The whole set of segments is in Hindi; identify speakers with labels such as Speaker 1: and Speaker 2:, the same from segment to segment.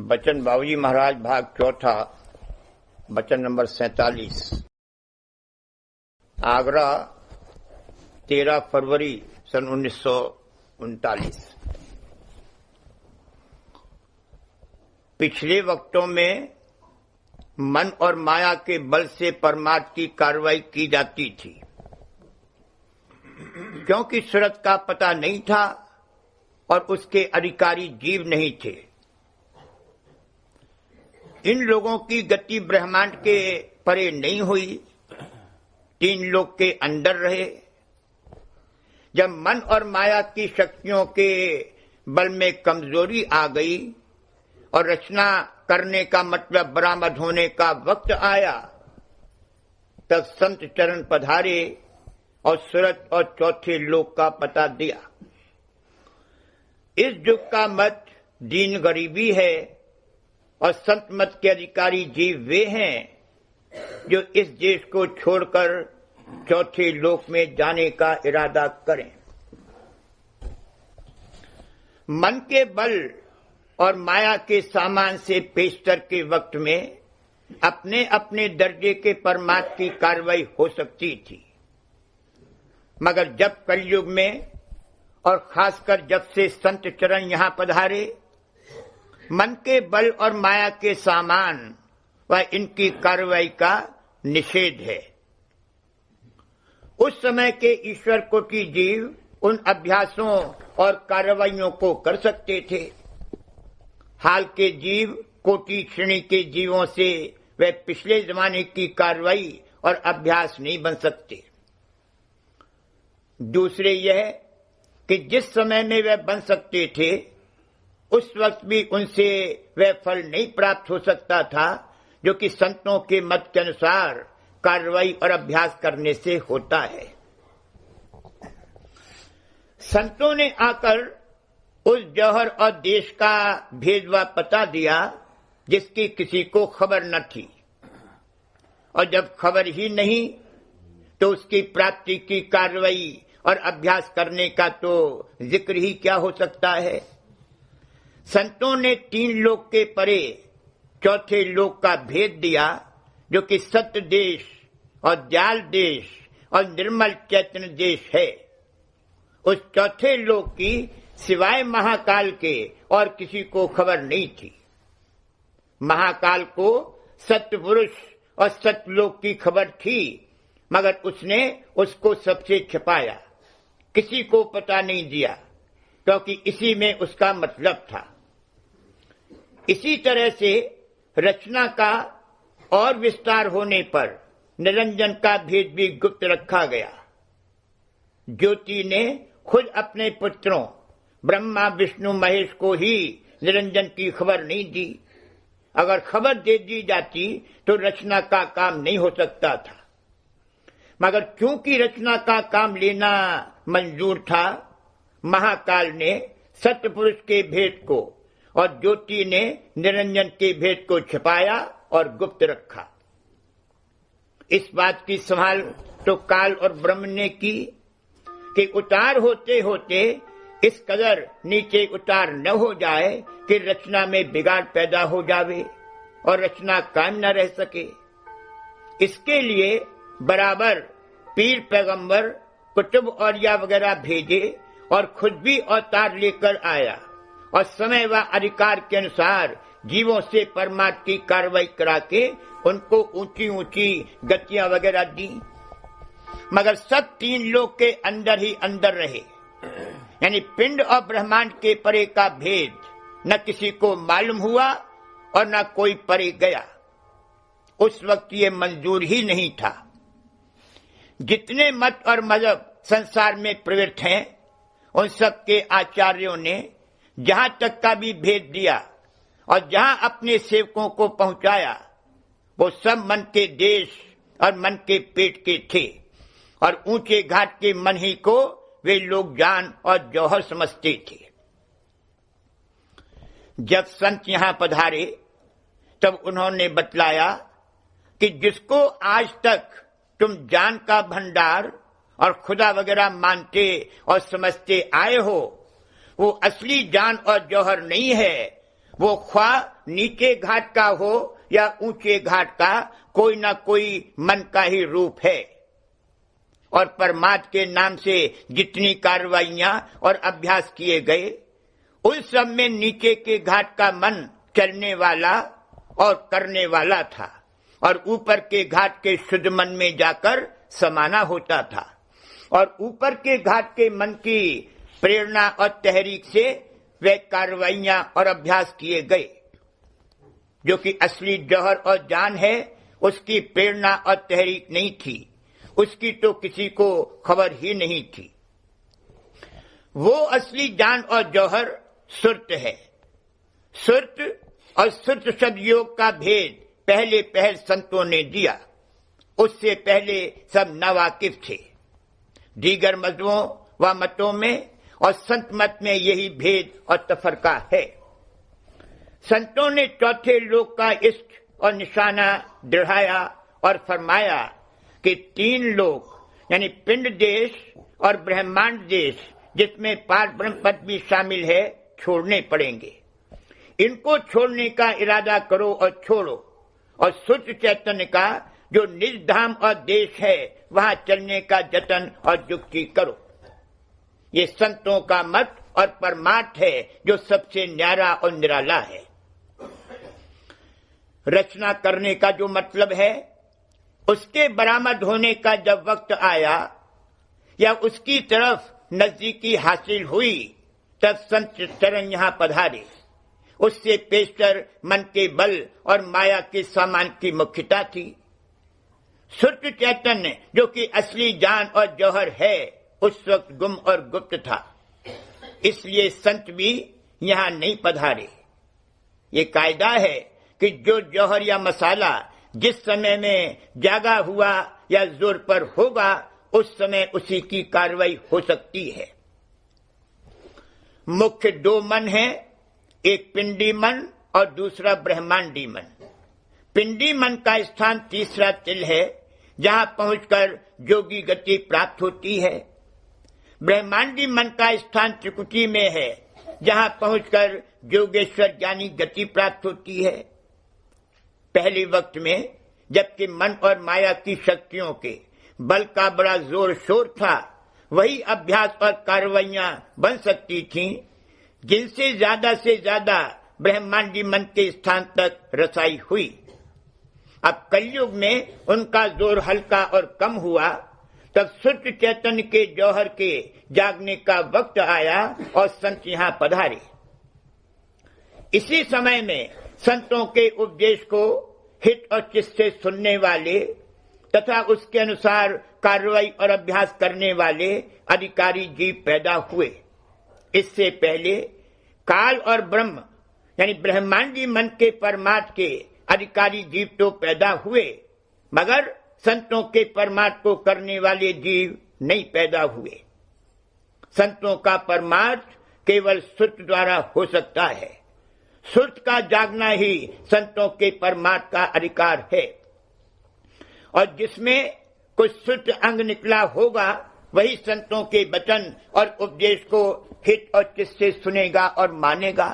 Speaker 1: बचन बाबूजी महाराज भाग चौथा, बचन नंबर 47। आगरा 13 फरवरी सन 1939। पिछले वक्तों में मन और माया के बल से परमार्थ की कार्रवाई की जाती थी, क्योंकि सूरत का पता नहीं था और उसके अधिकारी जीव नहीं थे। इन लोगों की गति ब्रह्मांड के परे नहीं हुई, तीन लोक के अंदर रहे। जब मन और माया की शक्तियों के बल में कमजोरी आ गई और रचना करने का मतलब बरामद होने का वक्त आया, तब संत चरण पधारे और सूरत और चौथे लोक का पता दिया। इस युग का मत दीन गरीबी है और संत मत के अधिकारी जीव वे हैं जो इस देश को छोड़कर चौथे लोक में जाने का इरादा करें। मन के बल और माया के सामान से पेशतर के वक्त में अपने अपने दर्जे के परमार्थ की कार्रवाई हो सकती थी, मगर जब कलयुग में और खासकर जब से संत चरण यहां पधारे, मन के बल और माया के सामान व इनकी कार्रवाई का निषेध है। उस समय के ईश्वर कोटि जीव उन अभ्यासों और कार्रवाइयों को कर सकते थे। हाल के जीव कोटि श्रेणी के जीवों से वे पिछले जमाने की कार्रवाई और अभ्यास नहीं बन सकते। दूसरे यह कि जिस समय में वे बन सकते थे, उस वक्त भी उनसे वह फल नहीं प्राप्त हो सकता था जो कि संतों के मत के अनुसार कार्रवाई और अभ्यास करने से होता है। संतों ने आकर उस जौहर और देश का भेद व पता दिया जिसकी किसी को खबर न थी, और जब खबर ही नहीं तो उसकी प्राप्ति की कार्रवाई और अभ्यास करने का तो जिक्र ही क्या हो सकता है। संतों ने तीन लोक के परे चौथे लोक का भेद दिया जो कि सत्य देश और दयाल देश और निर्मल चैतन्य देश है। उस चौथे लोक की सिवाय महाकाल के और किसी को खबर नहीं थी। महाकाल को सत्य पुरुष और सत्यलोक की खबर थी, मगर उसने उसको सबसे छिपाया, किसी को पता नहीं दिया, क्योंकि इसी में उसका मतलब था। इसी तरह से रचना का और विस्तार होने पर निरंजन का भेद भी गुप्त रखा गया। ज्योति ने खुद अपने पुत्रों ब्रह्मा विष्णु महेश को ही निरंजन की खबर नहीं दी। अगर खबर दे दी जाती तो रचना का काम नहीं हो सकता था, मगर क्योंकि रचना का काम लेना मंजूर था, महाकाल ने सत्य पुरुष के भेद को और ज्योति ने निरंजन के भेद को छिपाया और गुप्त रखा। इस बात की संभाल तो काल और ब्रह्म ने की कि उतार होते होते इस कदर नीचे उतार न हो जाए कि रचना में बिगाड़ पैदा हो जावे और रचना कायम न रह सके। इसके लिए बराबर पीर पैगंबर कुतुब औलिया वगैरह भेजे और खुद भी अवतार लेकर आया और समय व अधिकार के अनुसार जीवों से परमार्थ की कार्रवाई करा के उनको ऊंची ऊंची गतियां वगैरह दी, मगर सब तीन लोक के अंदर ही अंदर रहे। यानी पिंड और ब्रह्मांड के परे का भेद न किसी को मालूम हुआ और न कोई परे गया। उस वक्त ये मंजूर ही नहीं था। जितने मत और मजहब संसार में प्रवृत्त हैं, उन सब के आचार्यों ने जहां तक का भी भेद दिया और जहां अपने सेवकों को पहुंचाया, वो सब मन के देश और मन के पेट के थे, और ऊंचे घाट के मन ही को वे लोग जान और जौहर समझते थे। जब संत यहां पधारे तब उन्होंने बतलाया कि जिसको आज तक तुम जान का भंडार और खुदा वगैरह मानते और समझते आए हो, वो असली जान और जौहर नहीं है, वो ख्वाह नीचे घाट का हो या ऊंचे घाट का, कोई ना कोई मन का ही रूप है। और परमात्मा के नाम से जितनी कार्रवाइयां और अभ्यास किए गए, उस सब में नीचे के घाट का मन चलने वाला और करने वाला था, और ऊपर के घाट के शुद्ध मन में जाकर समाना होता था। और ऊपर के घाट के मन की प्रेरणा और तहरीक से वे कार्रवाइयां और अभ्यास किए गए। जो कि असली जौहर और जान है, उसकी प्रेरणा और तहरीक नहीं थी, उसकी तो किसी को खबर ही नहीं थी। वो असली जान और जौहर सुरत है। सुरत और सुरत शब्द योग का भेद पहले संतों ने दिया, उससे पहले सब नावाकिफ थे। दीगर मजहबों व मतों में और संत मत में यही भेद और तफरका है। संतों ने चौथे लोक का इष्ट और निशाना दृढ़ाया और फरमाया कि 3 लोक यानी पिंड देश और ब्रह्मांड देश, जिसमें पार ब्रह्म पद भी शामिल है, छोड़ने पड़ेंगे। इनको छोड़ने का इरादा करो और छोड़ो, और शुद्ध चैतन्य का जो निज धाम और देश है, वहां चलने का जतन और युक्ति करो। ये संतों का मत और परमार्थ है, जो सबसे न्यारा और निराला है। रचना करने का जो मतलब है, उसके बरामद होने का जब वक्त आया या उसकी तरफ नजदीकी हासिल हुई, तब संत चरण यहां पधारे। उससे पेशतर मन के बल और माया के सामान की मुख्यता थी। शुद्ध चैतन्य जो कि असली जान और जौहर है, उस वक्त गुम और गुप्त था, इसलिए संत भी यहां नहीं पधारे। ये कायदा है कि जो जौहर या मसाला जिस समय में जागा हुआ या जोर पर होगा, उस समय उसी की कार्रवाई हो सकती है। मुख्य 2 मन हैं, एक पिंडी मन और दूसरा ब्रह्मांडी मन। पिंडी मन का स्थान तीसरा तिल है, जहां पहुंचकर जोगी गति प्राप्त होती है। ब्रह्मांडी मन का स्थान त्रिकुटी में है, जहां पहुंचकर योगेश्वर ज्ञानी गति प्राप्त होती है। पहले वक्त में जबकि मन और माया की शक्तियों के बल का बड़ा जोर शोर था, वही अभ्यास और कार्रवाइयां बन सकती थीं, जिनसे ज्यादा से ज्यादा ब्रह्मांडी मन के स्थान तक रसाई हुई। अब कलयुग में उनका जोर हल्का और कम हुआ, तब शुद्ध चैतन्य के जौहर के जागने का वक्त आया और संत यहां पधारे। इसी समय में संतों के उपदेश को हित और चित्त से सुनने वाले तथा उसके अनुसार कार्रवाई और अभ्यास करने वाले अधिकारी जीव पैदा हुए। इससे पहले काल और ब्रह्म यानी ब्रह्मांडी मन के परमार्थ के अधिकारी जीव तो पैदा हुए, मगर संतों के परमार्थ को करने वाले जीव नहीं पैदा हुए। संतों का परमार्थ केवल सुरत द्वारा हो सकता है। सुरत का जागना ही संतों के परमार्थ का अधिकार है, और जिसमें कुछ सुरत अंग निकला होगा, वही संतों के वचन और उपदेश को हित और चित्त से सुनेगा और मानेगा।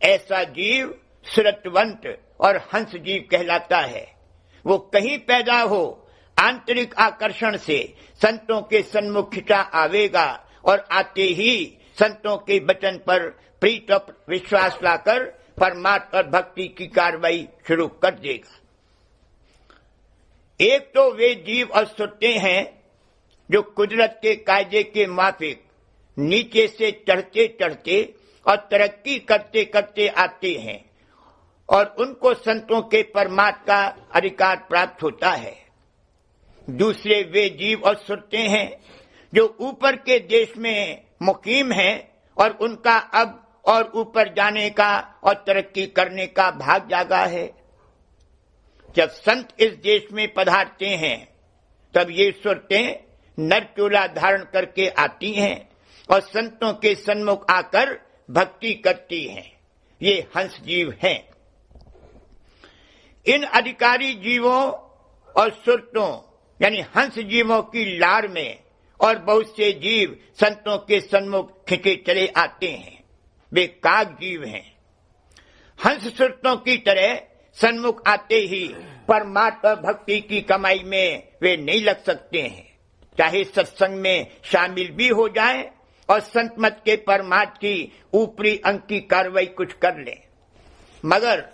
Speaker 1: ऐसा जीव सुरतवंत और हंस जीव कहलाता है। वो कहीं पैदा हो, आंतरिक आकर्षण से संतों के सन्मुख खिंचा आवेगा और आते ही संतों के वचन पर प्रीत और विश्वास लाकर परमार्थ और भक्ति की कार्रवाई शुरू कर देगा। एक तो वे जीव और सुरतें हैं जो कुदरत के कायदे के मुताबिक नीचे से चढ़ते चढ़ते और तरक्की करते करते आते हैं, और उनको संतों के परमार्थ का अधिकार प्राप्त होता है। दूसरे वे जीव और सुरतें हैं जो ऊपर के देश में मुकीम हैं, और उनका अब और ऊपर जाने का और तरक्की करने का भाग जागा है। जब संत इस देश में पधारते हैं, तब ये सुरतें नर चोला धारण करके आती हैं और संतों के सन्मुख आकर भक्ति करती हैं। ये हंस जीव हैं। इन अधिकारी जीवों और सुरतों यानी हंस जीवों की लार में और बहुत से जीव संतों के सन्मुख खिंचे चले आते हैं। वे काग जीव हैं। हंस सुरतों की तरह सन्मुख आते ही परमार्थ और भक्ति की कमाई में वे नहीं लग सकते हैं, चाहे सत्संग में शामिल भी हो जाएं और संत मत के परमार्थ की ऊपरी अंक की कार्रवाई कुछ कर लें, मगर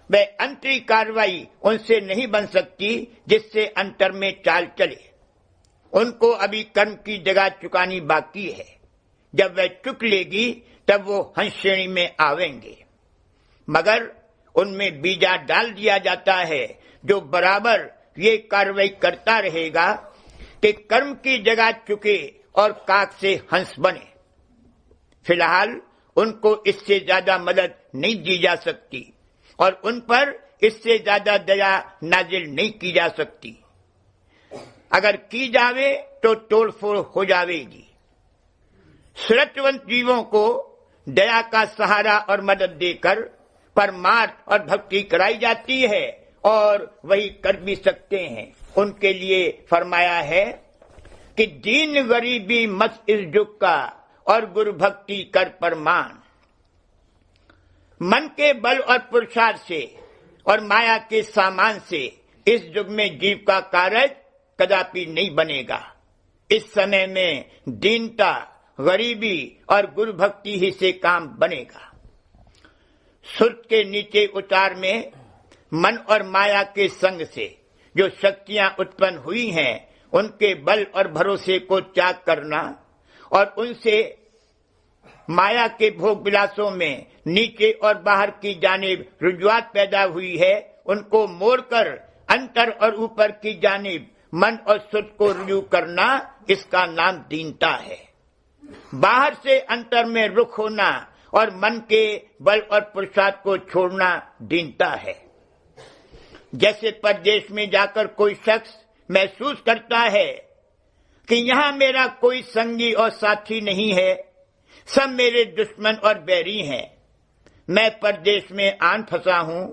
Speaker 1: वह अंतरी कार्रवाई उनसे नहीं बन सकती जिससे अंतर में चाल चले। उनको अभी कर्म की जगह चुकानी बाकी है। जब वह चुक लेगी तब वो हंस श्रेणी में आवेंगे, मगर उनमें बीजा डाल दिया जाता है जो बराबर ये कार्रवाई करता रहेगा कि कर्म की जगह चुके और काक से हंस बने। फिलहाल उनको इससे ज्यादा मदद नहीं दी जा सकती और उन पर इससे ज्यादा दया नाजिल नहीं की जा सकती। अगर की जावे तो तोड़फोड़ हो जावेगी। सुरतवंत जीवों को दया का सहारा और मदद देकर परमार्थ और भक्ति कराई जाती है और वही कर भी सकते हैं। उनके लिए फरमाया है कि दीन गरीबी मत इस जुग का और गुरु भक्ति कर परमान। मन के बल और पुरुषार्थ से और माया के सामान से इस युग में जीव का कार्य कदापि नहीं बनेगा। इस समय में दीनता, गरीबी और गुरु भक्ति ही से काम बनेगा। सुर्त के नीचे उतार में मन और माया के संग से जो शक्तियां उत्पन्न हुई हैं, उनके बल और भरोसे को त्याग करना और उनसे माया के भोग विलासों में नीचे और बाहर की जानिब रुजुआत पैदा हुई है, उनको मोड़कर अंतर और ऊपर की जानिब मन और सुर्त को रुजू करना, इसका नाम दीनता है। बाहर से अंतर में रुख होना और मन के बल और पुरुषार्थ को छोड़ना दीनता है। जैसे परदेश में जाकर कोई शख्स महसूस करता है कि यहाँ मेरा कोई संगी और साथी नहीं है, सब मेरे दुश्मन और बैरी हैं। मैं परदेश में आन फंसा हूँ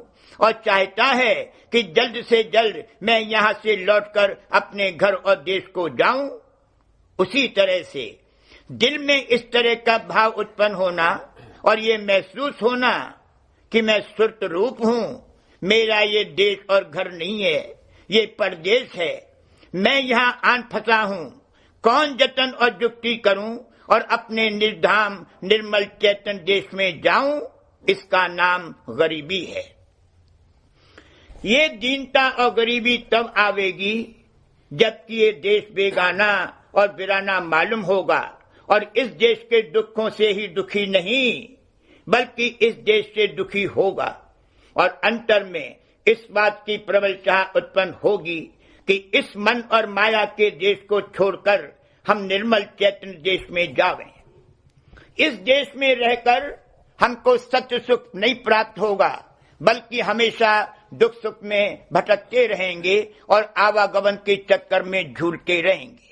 Speaker 1: और चाहता है कि जल्द से जल्द मैं यहाँ से लौटकर अपने घर और देश को जाऊं। उसी तरह से दिल में इस तरह का भाव उत्पन्न होना और ये महसूस होना कि मैं सुरत रूप हूँ, मेरा ये देश और घर नहीं है, ये परदेश है, मैं यहाँ आन फंसा हूँ, कौन जतन और युक्ति करूं और अपने निर्धाम निर्मल चेतन देश में जाऊं, इसका नाम गरीबी है। ये दीनता और गरीबी तब आवेगी जबकि ये देश बेगाना और वीराना मालूम होगा और इस देश के दुखों से ही दुखी नहीं बल्कि इस देश से दुखी होगा और अंतर में इस बात की प्रबल चाह उत्पन्न होगी कि इस मन और माया के देश को छोड़कर हम निर्मल चैतन्य देश में जावें। इस देश में रहकर हमको सत्य सुख नहीं प्राप्त होगा बल्कि हमेशा दुख सुख में भटकते रहेंगे और आवागमन के चक्कर में झूलते रहेंगे।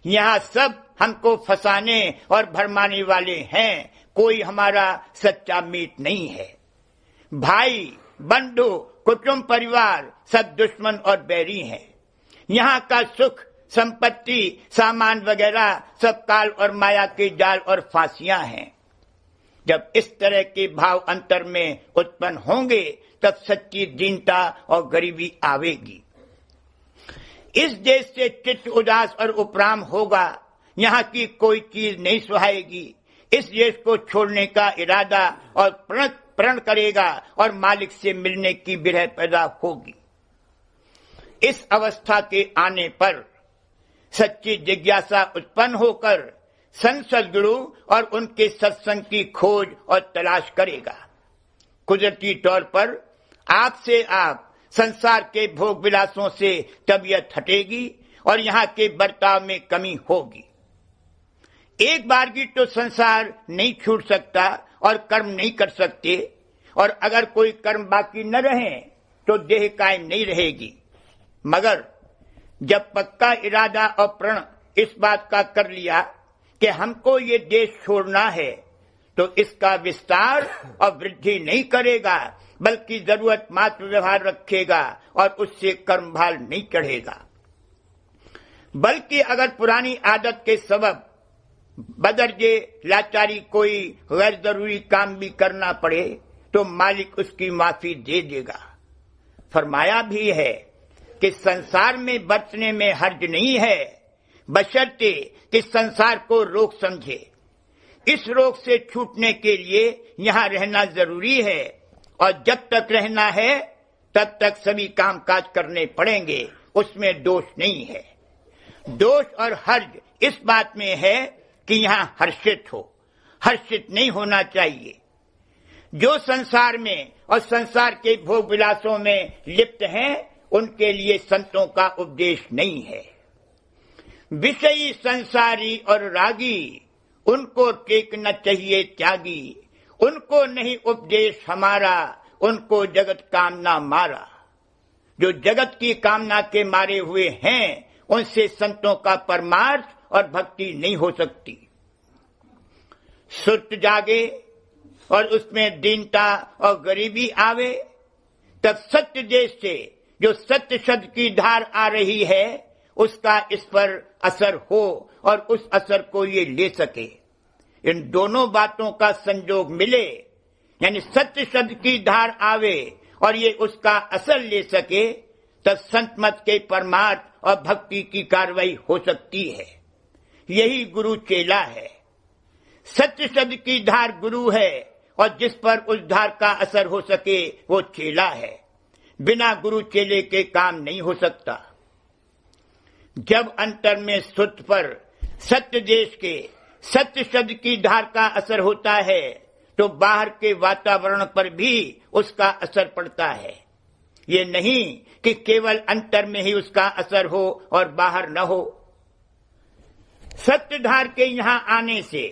Speaker 1: यहाँ सब हमको फंसाने और भरमाने वाले हैं, कोई हमारा सच्चा मीत नहीं है। भाई, बंधु, कुटुंब, परिवार सब दुश्मन और बैरी हैं। यहाँ का सुख, संपत्ति, सामान वगैरह सब काल और माया के जाल और फांसियां हैं। जब इस तरह के भाव अंतर में उत्पन्न होंगे तब सच्ची दीनता और गरीबी आवेगी। इस देश से चित्त उदास और उपराम होगा, यहाँ की कोई चीज नहीं सुहाएगी। इस देश को छोड़ने का इरादा और प्रण करेगा और मालिक से मिलने की विरह पैदा होगी। इस अवस्था के आने पर सच्ची जिज्ञासा उत्पन्न होकर संत सद्गुरु और उनके सत्संग की खोज और तलाश करेगा। कुदरती तौर पर आपसे आप संसार के भोग विलासों से तबीयत हटेगी और यहाँ के बर्ताव में कमी होगी। एक बार की तो संसार नहीं छूट सकता और कर्म नहीं कर सकते, और अगर कोई कर्म बाकी न रहे तो देह कायम नहीं रहेगी। मगर जब पक्का इरादा और प्रण इस बात का कर लिया कि हमको ये देश छोड़ना है, तो इसका विस्तार और वृद्धि नहीं करेगा बल्कि जरूरत मात्र व्यवहार रखेगा और उससे कर्मभाल नहीं चढ़ेगा। बल्कि अगर पुरानी आदत के सबब बदरजे लाचारी कोई गैर जरूरी काम भी करना पड़े तो मालिक उसकी माफी दे देगा। फरमाया भी है कि संसार में बरतने में हर्ज नहीं है, बशर्ते कि संसार को रोग समझे। इस रोग से छूटने के लिए यहां रहना जरूरी है, और जब तक रहना है तब तक सभी कामकाज करने पड़ेंगे, उसमें दोष नहीं है। दोष और हर्ज इस बात में है कि यहां हर्षित हो, हर्षित नहीं होना चाहिए। जो संसार में और संसार के भोग विलासों में लिप्त हैं, उनके लिए संतों का उपदेश नहीं है। विषयी संसारी और रागी, उनको टेकना चाहिए त्यागी। उनको नहीं उपदेश हमारा, उनको जगत कामना मारा। जो जगत की कामना के मारे हुए हैं, उनसे संतों का परमार्थ और भक्ति नहीं हो सकती। सुर्त जागे और उसमें दीनता और गरीबी आवे, तब सत्य देश से जो सत्य शब्द की धार आ रही है, उसका इस पर असर हो और उस असर को ये ले सके। इन दोनों बातों का संयोग मिले, यानी सत्य शब्द की धार आवे और ये उसका असर ले सके, तब संत मत के परमार्थ और भक्ति की कार्रवाई हो सकती है। यही गुरु चेला है। सत्य शब्द की धार गुरु है, और जिस पर उस धार का असर हो सके वो चेला है। बिना गुरु चेले के काम नहीं हो सकता। जब अंतर में सुत पर सत्य देश के सत्य शब्द की धार का असर होता है, तो बाहर के वातावरण पर भी उसका असर पड़ता है। ये नहीं कि केवल अंतर में ही उसका असर हो और बाहर न हो। सत्य धार के यहां आने से,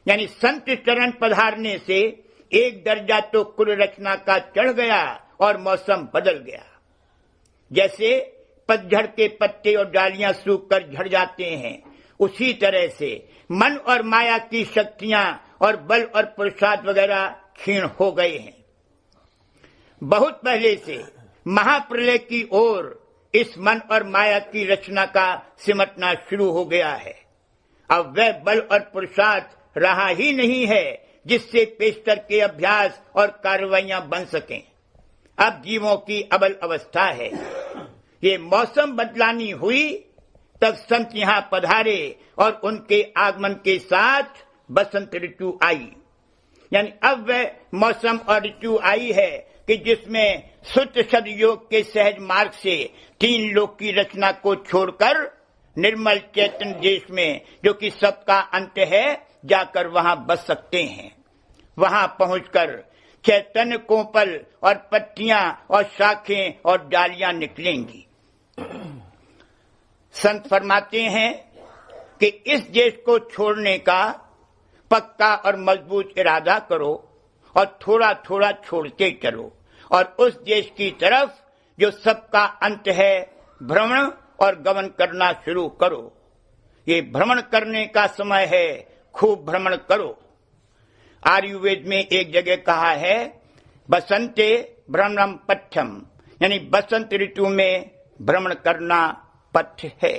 Speaker 1: यानी संत चरण पधारने से, एक दर्जा तो कुल रचना का चढ़ गया और मौसम बदल गया। जैसे पतझड़ के पत्ते और डालियां सूख कर झड़ जाते हैं, उसी तरह से मन और माया की शक्तियां और बल और पुरुषार्थ वगैरह क्षीण हो गए हैं। बहुत पहले से महाप्रलय की ओर इस मन और माया की रचना का सिमटना शुरू हो गया है। अब वह बल और पुरुषार्थ रहा ही नहीं है जिससे पेशतर के अभ्यास और कार्रवाइयां बन सकें। अब जीवों की अबल अवस्था है। ये मौसम बदलानी हुई, तब संत यहां पधारे और उनके आगमन के साथ बसंत ऋतु आई। यानी अब वह मौसम और ऋतु आई है कि जिसमें सुत सद योग के सहज मार्ग से 3 लोक की रचना को छोड़कर निर्मल चैतन्य देश में, जो कि सबका अंत है, जाकर वहां बस सकते हैं। वहां पहुंचकर चैतन्य कोपल और पत्तियां और शाखें और डालियां निकलेंगी। संत फरमाते हैं कि इस देश को छोड़ने का पक्का और मजबूत इरादा करो और थोड़ा थोड़ा छोड़ते चलो, और उस देश की तरफ जो सबका अंत है भ्रमण और गमन करना शुरू करो। ये भ्रमण करने का समय है, खूब भ्रमण करो। आयुर्वेद में एक जगह कहा है, बसंते भ्रमणम पथ्यम, यानी बसंत ऋतु में भ्रमण करना पथ्य है।